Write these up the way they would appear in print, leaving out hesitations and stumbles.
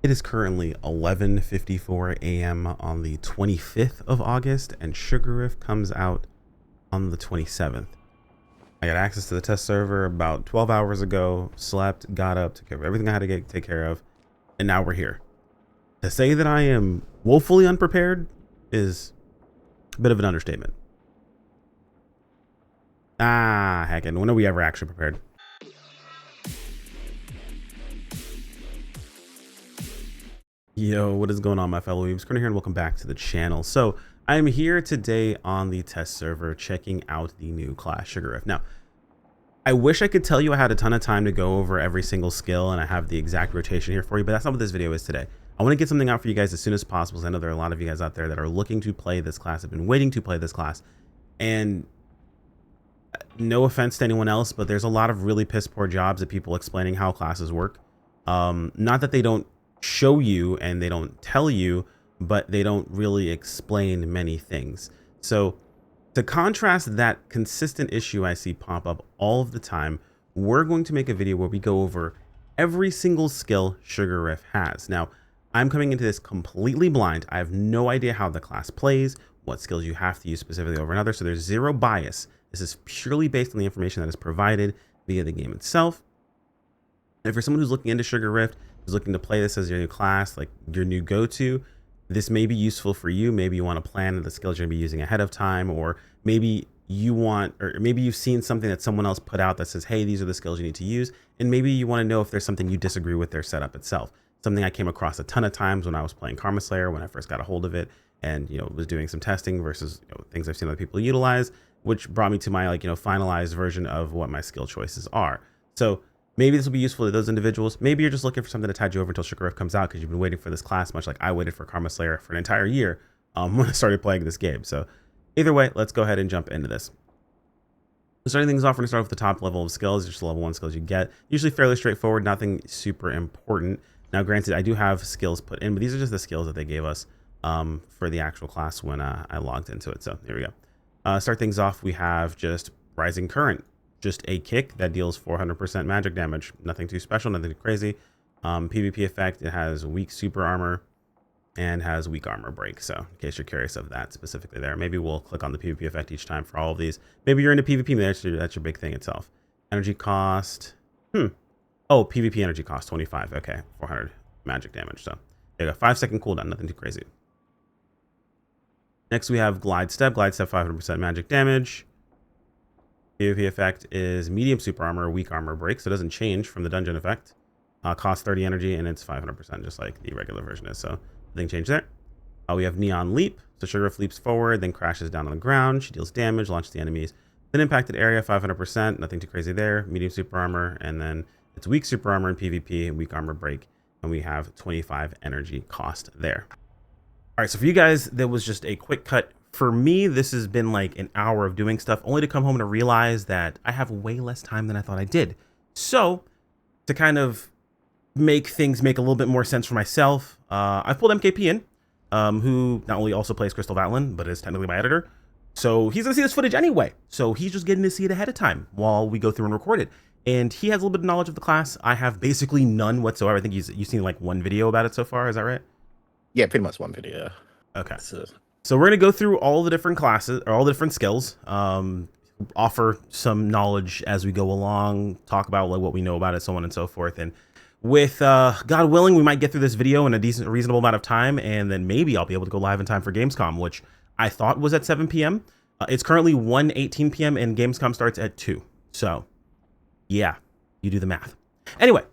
It is currently 11:54 a.m. on the 25th of August, and Sugariff comes out on the 27th. I got access to the test server about 12 hours ago, slept, got up, took care of everything I had to take care of, and now we're here. To say that I am woefully unprepared is a bit of an understatement. Heck, and when are we ever actually prepared? Yo, what is going on, my fellow weebs? Corner here, and welcome back to the channel. So I'm here today on the test server checking out the new class Sugariff. Now, I wish I could tell you I had a ton of time to go over every single skill and I have the exact rotation here for you, but that's not what this video is today. I want to get something out for you guys as soon as possible, because I know there are a lot of you guys out there that are looking to play this class, have been waiting to play this class, and no offense to anyone else, but there's a lot of really piss poor jobs at people explaining how classes work. Not that they don't show you and they don't tell you, but they don't really explain many things. So to contrast that consistent issue I see pop up all of the time, we're going to make a video where we go over every single skill Sugariff has. Now, I'm coming into this completely blind. I have no idea how the class plays, what skills you have to use specifically over another, so there's zero bias. This is purely based on the information that is provided via the game itself. And for someone who's looking into Sugariff, who's looking to play this as your new class, like your new go-to, this may be useful for you. Maybe you want to plan the skills you're going to be using ahead of time, or maybe you want, or maybe you've seen something that someone else put out that says, hey, these are the skills you need to use. And maybe you want to know if there's something you disagree with their setup itself. Something I came across a ton of times when I was playing Karma Slayer, when I first got a hold of it, and was doing some testing versus things I've seen other people utilize, which brought me to my finalized version of what my skill choices are. So maybe this will be useful to those individuals. Maybe you're just looking for something to tide you over until Sugariff comes out, because you've been waiting for this class, much like I waited for Karma Slayer for an entire year when I started playing this game. So either way, let's go ahead and jump into this. Starting things off, we're going to start with the top level of skills, just the level 1 skills you get. Usually fairly straightforward, nothing super important. Now, granted, I do have skills put in, but these are just the skills that they gave us for the actual class when I logged into it. So here we go. Start things off, we have just Rising Current. Just a kick that deals 400% magic damage. Nothing too special, nothing too crazy. PvP effect, it has weak super armor and has weak armor break. So in case you're curious of that specifically there, maybe we'll click on the PvP effect each time for all of these. Maybe you're into PvP, that's your big thing itself. Energy cost. Oh, PvP energy cost 25. Okay, 400 magic damage. So there you go, 5-second cooldown, nothing too crazy. Next we have Glide Step. Glide Step, 500% magic damage. PvP effect is medium super armor, weak armor break, so it doesn't change from the dungeon effect. Costs 30 energy, and it's 500%, just like the regular version is, so nothing changed there. We have Neon Leap, so Sugariff leaps forward, then crashes down on the ground. She deals damage, launches the enemies. Then impacted area, 500%, nothing too crazy there. Medium super armor, and then it's weak super armor in PvP, weak armor break, and we have 25 energy cost there. All right, so for you guys, that was just a quick cut. For me, this has been like an hour of doing stuff, only to come home and realize that I have way less time than I thought I did. So to kind of make things make a little bit more sense for myself, I've pulled MKP in, who not only also plays Crystal Atlan, but is technically my editor. So he's gonna see this footage anyway. So he's just getting to see it ahead of time while we go through and record it. And he has a little bit of knowledge of the class. I have basically none whatsoever. I think you've seen like one video about it so far. Is that right? Yeah, pretty much one video. Okay. So we're going to go through all the different classes, or all the different skills, offer some knowledge as we go along, talk about like what we know about it, so on and so forth. And with God willing, we might get through this video in a reasonable amount of time, and then maybe I'll be able to go live in time for Gamescom, which I thought was at 7 p.m. It's currently 1:18 p.m. and Gamescom starts at 2. So yeah, you do the math. Anyway,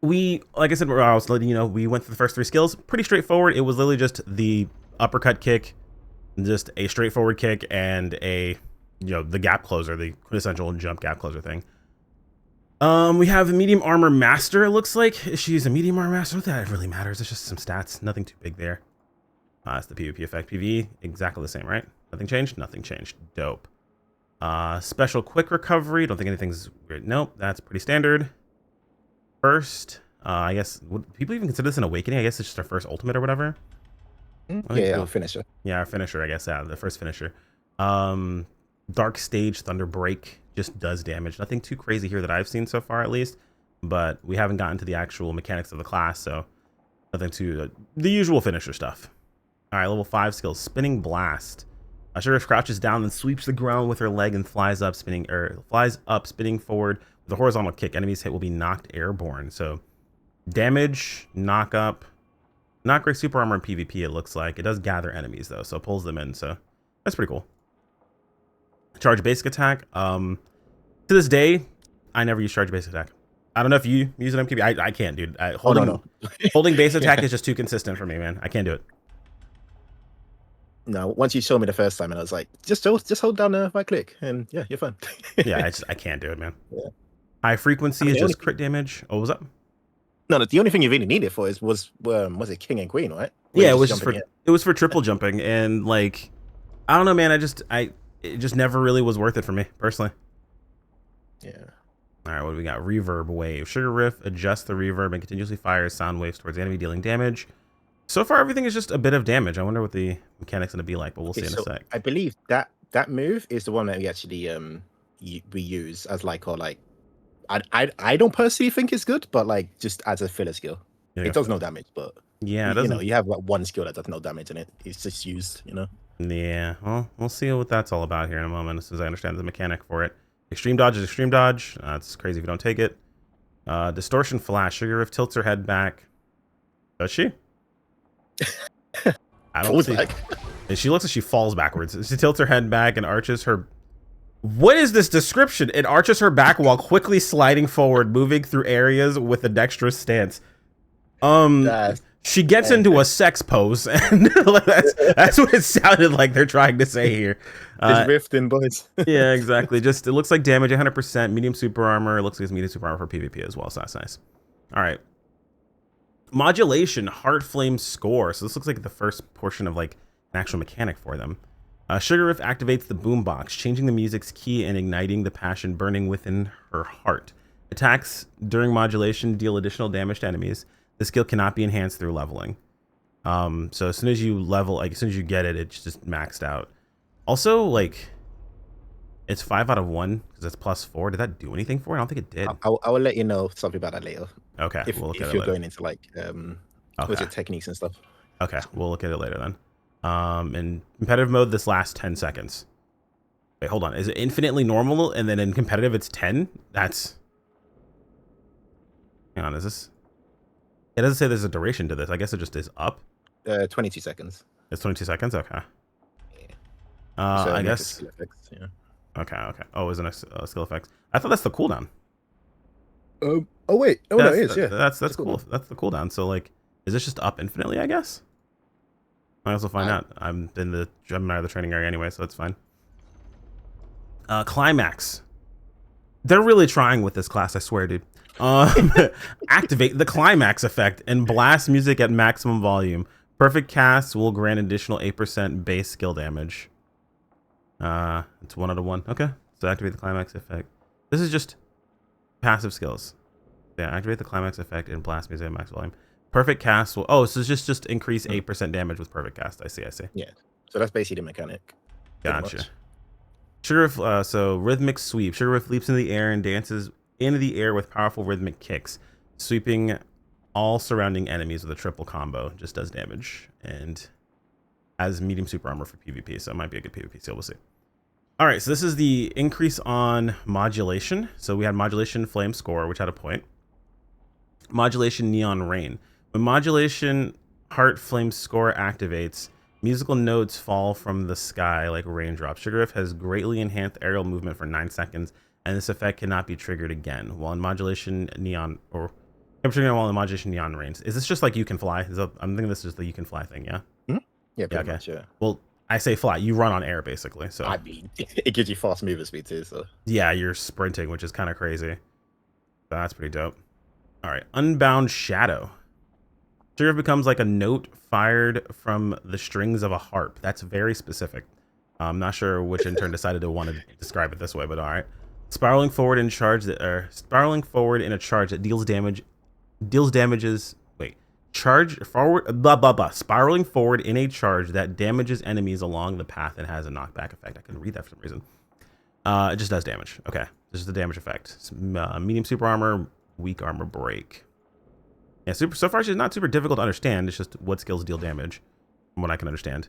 like I said, I was letting you know, we went through the first 3 skills. Pretty straightforward. It was literally just the uppercut kick, just a straightforward kick, and a the gap closer, the quintessential jump gap closer thing. We have a medium armor master. It looks like she's a medium armor master. Not that it really matters. It's just some stats, nothing too big there. That's the PvP effect. PvE exactly the same, right? Nothing changed. Nothing changed. Dope. Special quick recovery. Don't think anything's weird. Nope, that's pretty standard. First, I guess, would people even consider this an awakening? I guess it's just our first ultimate or whatever. Yeah, finisher. Yeah, our finisher, I guess. Yeah, the first finisher. Dark Stage Thunder Break just does damage. Nothing too crazy here that I've seen so far, at least. But we haven't gotten to the actual mechanics of the class, so Nothing too the usual finisher stuff. All right, level 5 skills, Spinning Blast. Sugariff crouches down and sweeps the ground with her leg and flies up, spinning forward with a horizontal kick. Enemies hit will be knocked airborne. So damage, knock up, not great super armor in PvP. It looks like it does gather enemies though, so it pulls them in. So that's pretty cool. Charge basic attack. To this day, I never use charge basic attack. I don't know if you use it on PvP. I can't, dude. Holding base attack is just too consistent for me, man. I can't do it. No, once you showed me the first time, and I was like, just hold down the right click, and yeah, you're fine. Yeah, I can't do it, man. Yeah. High frequency is just crit damage. Oh, what was up? No, the only thing you really need it for was it King and Queen, right? Yeah, it was for triple jumping, and like, I don't know, man. It just never really was worth it for me personally. Yeah. All right, what do we got? Reverb wave. Sugariff adjusts the reverb and continuously fires sound waves towards the enemy, dealing damage. So far, everything is just a bit of damage. I wonder what the mechanic's going to be like, but we'll see in a sec. I believe that move is the one that we actually we use as I don't personally think it's good, but like just as a filler skill. Yeah, it does no damage, but yeah, you have like one skill that does no damage and it's just used, Yeah, well, we'll see what that's all about here in a moment, as soon as I understand the mechanic for it. Extreme dodge is extreme dodge. It's crazy if you don't take it. Distortion flash. Sugariff tilts her head back. Does she? I don't see. She looks like she falls backwards. She tilts her head back and arches her. What is this description? It arches her back while quickly sliding forward, moving through areas with a dexterous stance. She gets into a sex pose, and that's what it sounded like they're trying to say here. It's rifting, boys. Yeah, exactly. Just it looks like damage 100%, medium super armor. It looks like it's medium super armor for PvP as well, so that's nice. All right. Modulation, Heart Flame Score. So this looks like the first portion of like an actual mechanic for them. Sugariff activates the boombox, changing the music's key and igniting the passion burning within her heart. Attacks during modulation deal additional damage to enemies. The skill cannot be enhanced through leveling. So as soon as you level, like as soon as you get it, it's just maxed out. Also, like, it's 5 out of 1 because it's +4. Did that do anything for it? I don't think it did. I will let you know something about that later. Okay, we'll look at it later. If you're going into like what's it, techniques and stuff. Okay, we'll look at it later then. In competitive mode, this lasts 10 seconds. Wait, hold on. Is it infinitely normal and then in competitive it's 10? That's... Hang on, is this... It doesn't say there's a duration to this. I guess it just is up. 22 seconds. It's 22 seconds? Okay. Yeah. I guess... Effects, yeah. Okay. Oh, isn't a skill effects? I thought that's the cooldown. Oh wait. Oh, no, it is, yeah. That's cool. That's the cooldown. So, like, is this just up infinitely, I guess? I also find out. I'm in the training area anyway, so that's fine. Climax. They're really trying with this class, I swear, dude. Activate the climax effect and blast music at maximum volume. Perfect cast will grant additional 8% base skill damage. It's 1 out of 1. Okay, so activate the climax effect. This is just passive skills. Yeah, activate the climax effect and blast music at max volume. Perfect cast will... Oh, so it's just increase 8% damage with perfect cast. I see. Yeah, so that's basically the mechanic. Gotcha. Sugariff, so rhythmic sweep. Sugariff leaps into the air and dances into the air with powerful rhythmic kicks, sweeping all surrounding enemies with a triple combo. Just does damage and has medium super armor for PvP, so it might be a good PvP skill. We'll see. All right, so this is the increase on modulation. So we had modulation flame score, which had a point. Modulation neon rain. When modulation heart flame score activates, musical notes fall from the sky like raindrops. Sugariff has greatly enhanced aerial movement for 9 seconds, and this effect cannot be triggered again while in modulation neon or while in modulation neon rains. Is this just like you can fly? I'm thinking this is the you can fly thing, yeah? Mm-hmm. Yeah, pretty much, yeah. Well, I say fly. You run on air, basically. So I mean, it gives you fast movement speed too. So yeah, you're sprinting, which is kind of crazy. That's pretty dope. All right, Unbound Shadow. Sugariff becomes like a note fired from the strings of a harp. That's very specific. I'm not sure which intern decided to want to describe it this way, but all right. Spiraling forward in a charge that spiraling forward in a charge that damages enemies along the path and has a knockback effect. I couldn't read that for some reason. It just does damage. Okay, this is the damage effect. Medium super armor, weak armor break. Yeah, so far she's not super difficult to understand. It's just what skills deal damage, from what I can understand.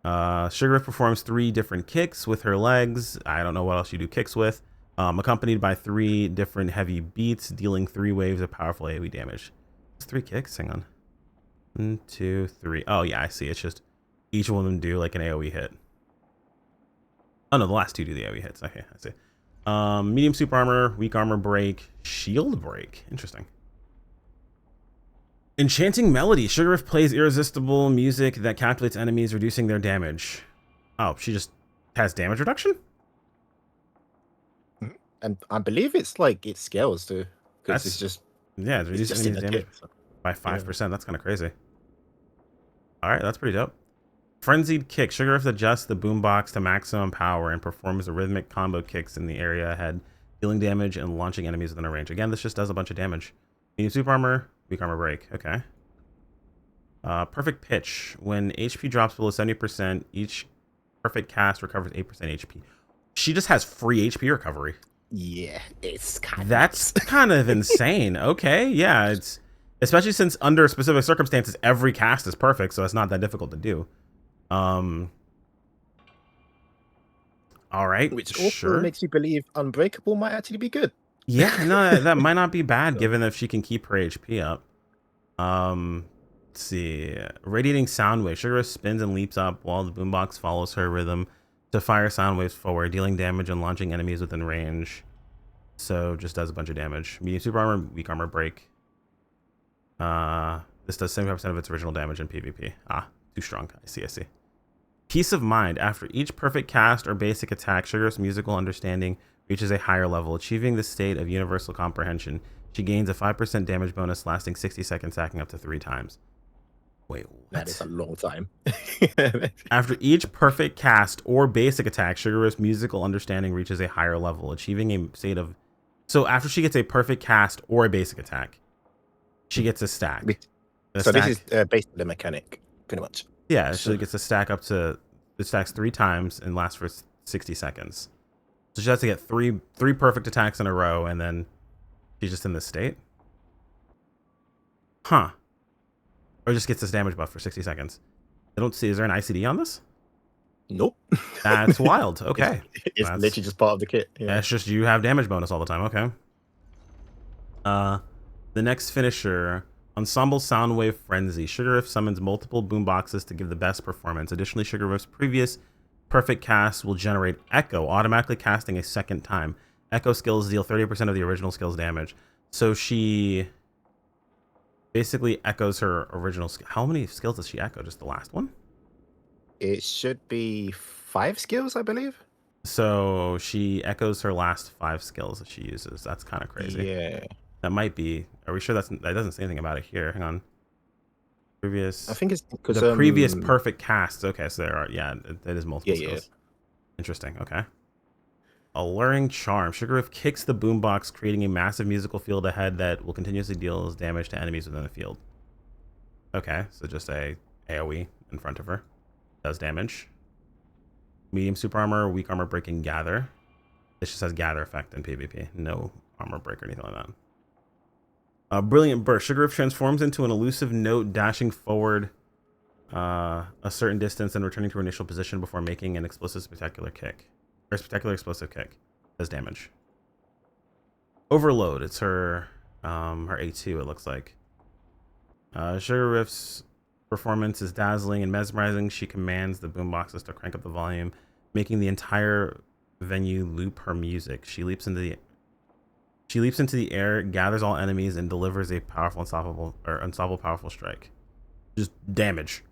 Sugariff performs 3 different kicks with her legs. I don't know what else you do kicks with. Accompanied by 3 different heavy beats, dealing 3 waves of powerful AoE damage. It's 3 kicks. Hang on. 1, 2, 3. Oh yeah, I see. It's just each one of them do like an AoE hit. Oh no, the last 2 do the AoE hits. Okay, I see. Medium super armor, weak armor break, shield break. Interesting. Enchanting melody. Sugariff plays irresistible music that calculates enemies, reducing their damage. Oh, she just has damage reduction? And I believe it's like it scales too, because That's it's just yeah, it's it's reducing just in enemies the damage kit. So, by 5%. That's kind of crazy. All right, that's pretty dope. Frenzied kick. Sugariff adjusts the boombox to maximum power and performs a rhythmic combo kicks in the area ahead, dealing damage and launching enemies within a range. Again, this just does a bunch of damage. Medium super armor, weak armor break. Okay. Perfect pitch. When HP drops below 70%, each perfect cast recovers 8% HP. She just has free HP recovery. yeah, it's kind of That's kind of insane. Okay, yeah, it's especially since under specific circumstances, every cast is perfect, so it's not that difficult to do. All right, which also sure. makes you believe Unbreakable might actually be good. Yeah, no, that might not be bad given if she can keep her HP up. Let's see. Radiating sound wave. Sugariff spins and leaps up while the boombox follows her rhythm to fire sound waves forward, dealing damage and launching enemies within range. So just does a bunch of damage. Medium super armor, weak armor break. This does 75% of its original damage in PvP. Ah, too strong. I see, I see. Peace of mind. After each perfect cast or basic attack, Sugariff's musical understanding reaches a higher level. Achieving the state of universal comprehension, she gains a 5% damage bonus lasting 60 seconds, stacking up to 3 times. Wait, what? That is a long time. After each perfect cast or basic attack, Sugariff's musical understanding reaches a higher level, achieving a state of... So after she gets a perfect cast or a basic attack, she gets a stack. So this is based on the mechanic, pretty much. Yeah, she gets a stack up to... It stacks 3 times and lasts for 60 seconds. So she has to get three perfect attacks in a row, and then she's just in this state? Huh. Or just gets this damage buff for 60 seconds. I don't see... Is there an ICD on this? Nope. That's wild. Okay. It's literally just part of the kit. Yeah. That's just you have damage bonus all the time. Okay. The next finisher... Ensemble Soundwave Frenzy. Sugariff summons multiple boomboxes to give the best performance. Additionally, Sugariff's previous perfect cast will generate Echo, automatically casting a second time. Echo skills deal 30% of the original skill's damage. So she basically echoes her original skill. How many skills does she echo? Just the last one? It should be 5 skills, I believe. So she echoes her last 5 skills that she uses. That's kind of crazy. Yeah. That might be. Are we sure that doesn't say anything about it here? Hang on. Previous. I think it's because the previous perfect cast. Okay, so there are. Yeah, it is multiple skills. Yeah. Interesting. Okay. Alluring Charm. Sugariff kicks the boombox, creating a massive musical field ahead that will continuously deal damage to enemies within the field. Okay, so just a AoE in front of her. Does damage. Medium super armor, weak armor break, and gather. This just has gather effect in PvP. No armor break or anything like that. Brilliant Burst. Sugariff transforms into an elusive note, dashing forward a certain distance and returning to her initial position before making an explosive spectacular kick. Or spectacular explosive kick. Does damage. Overload. It's her her A2, it looks like. Sugariff's performance is dazzling and mesmerizing. She commands the boomboxes to crank up the volume, making the entire venue loop her music. She leaps into the air, gathers all enemies, and delivers a powerful, unstoppable powerful strike. Just damage.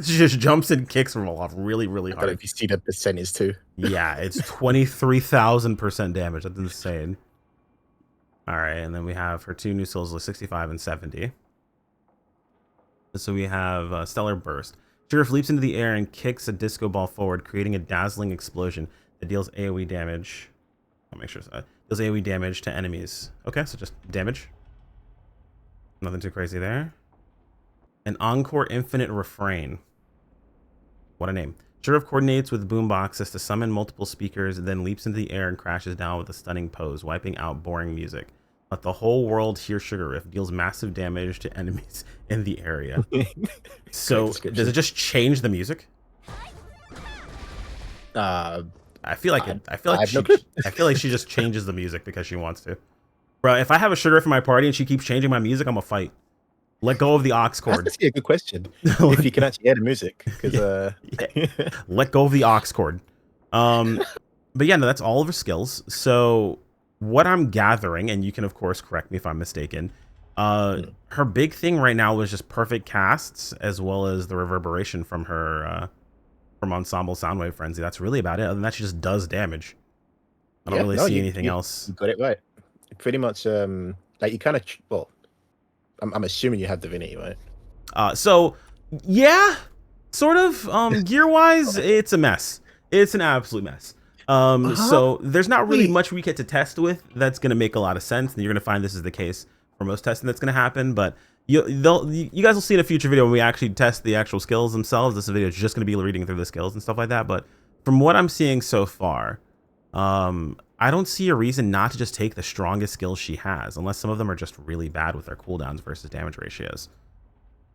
She just jumps and kicks from off really, really hard. If you see the percentage too. Yeah, it's 23,000% damage. That's insane. All right, and then we have her 2 new skills, 65 and 70. So we have Stellar Burst. Sugariff leaps into the air and kicks a disco ball forward, creating a dazzling explosion that deals AoE damage. I'll make sure it's deals AoE damage to enemies. Okay, so just damage. Nothing too crazy there. An Encore Infinite Refrain. What a name. Sugariff coordinates with boomboxes to summon multiple speakers, then leaps into the air and crashes down with a stunning pose, wiping out boring music. Let the whole world hear Sugariff. Deals massive damage to enemies in the area. Great So does description. it just change the music? Uh, I feel like it. I have no clue. I feel like she just changes the music because she wants to. Bro, if I have a Sugariff in my party and she keeps changing my music, I'm a fight. Let go of the aux That's cord. actually a good question. If you can actually hear the music, because Yeah. Let go of the aux cord. But yeah, no, that's all of her skills. So what I'm gathering, and you can of course correct me if I'm mistaken, her big thing right now was just perfect casts as well as the reverberation from her from Ensemble Soundwave Frenzy. That's really about it. Other than that, she just does damage. I don't yeah, really no, see anything else. you got it right. Pretty much, like you kind of well, I'm assuming you had Divinity, right? So yeah, sort of. Gear wise, it's a mess. It's an absolute mess. Uh-huh. So there's not really Wait. much we get to test with that's gonna make a lot of sense, and you're gonna find this is the case for most testing that's gonna happen. But you guys will see in a future video when we actually test the actual skills themselves. This video is just gonna be reading through the skills and stuff like that. But from what I'm seeing so far, I don't see a reason not to just take the strongest skills she has, unless some of them are just really bad with their cooldowns versus damage ratios.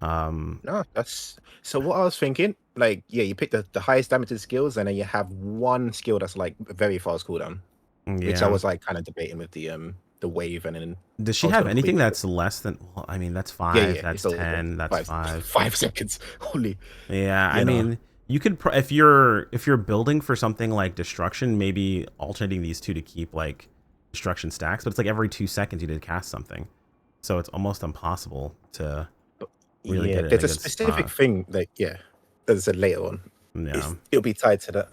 No, that's so what I was thinking. Like, yeah, you pick the highest damage skills, and then you have one skill that's like very fast cooldown, which I Yeah. was like kind of debating with the wave, and then Does I she was have gonna anything quickly. that's less than? Well, I mean, that's Yeah, 5, yeah, that's it's all 10, that's 5. 5 seconds. Holy, Yeah, I you know. mean, you could if you're building for something like destruction, maybe alternating these two to keep like destruction stacks, but it's like every 2 seconds you did cast something, so it's almost impossible to really Yeah, get it in there's a a good specific spot. thing that yeah, as I said later on, Yeah. it'll be tied to that.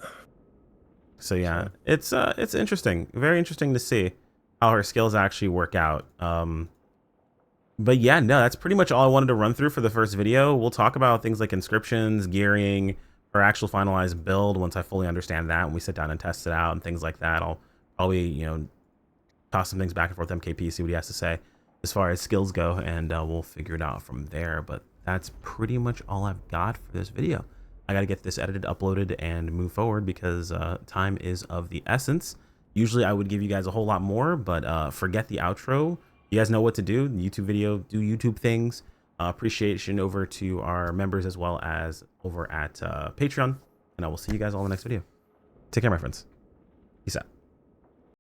So yeah, So it's interesting, very interesting to see how her skills actually work out. But yeah, no, that's pretty much all I wanted to run through for the first video. We'll talk about things like inscriptions, gearing, her actual finalized build once I fully understand that and we sit down and test it out and things like that. I'll probably, toss some things back and forth with MKP, see what he has to say as far as skills go, and we'll figure it out from there. But that's pretty much all I've got for this video. I got to get this edited, uploaded, and move forward because time is of the essence. Usually I would give you guys a whole lot more, but forget the outro. You guys know what to do. YouTube video, do YouTube things. Appreciation over to our members as well as over at Patreon. And I will see you guys all in the next video. Take care, my friends. Peace out.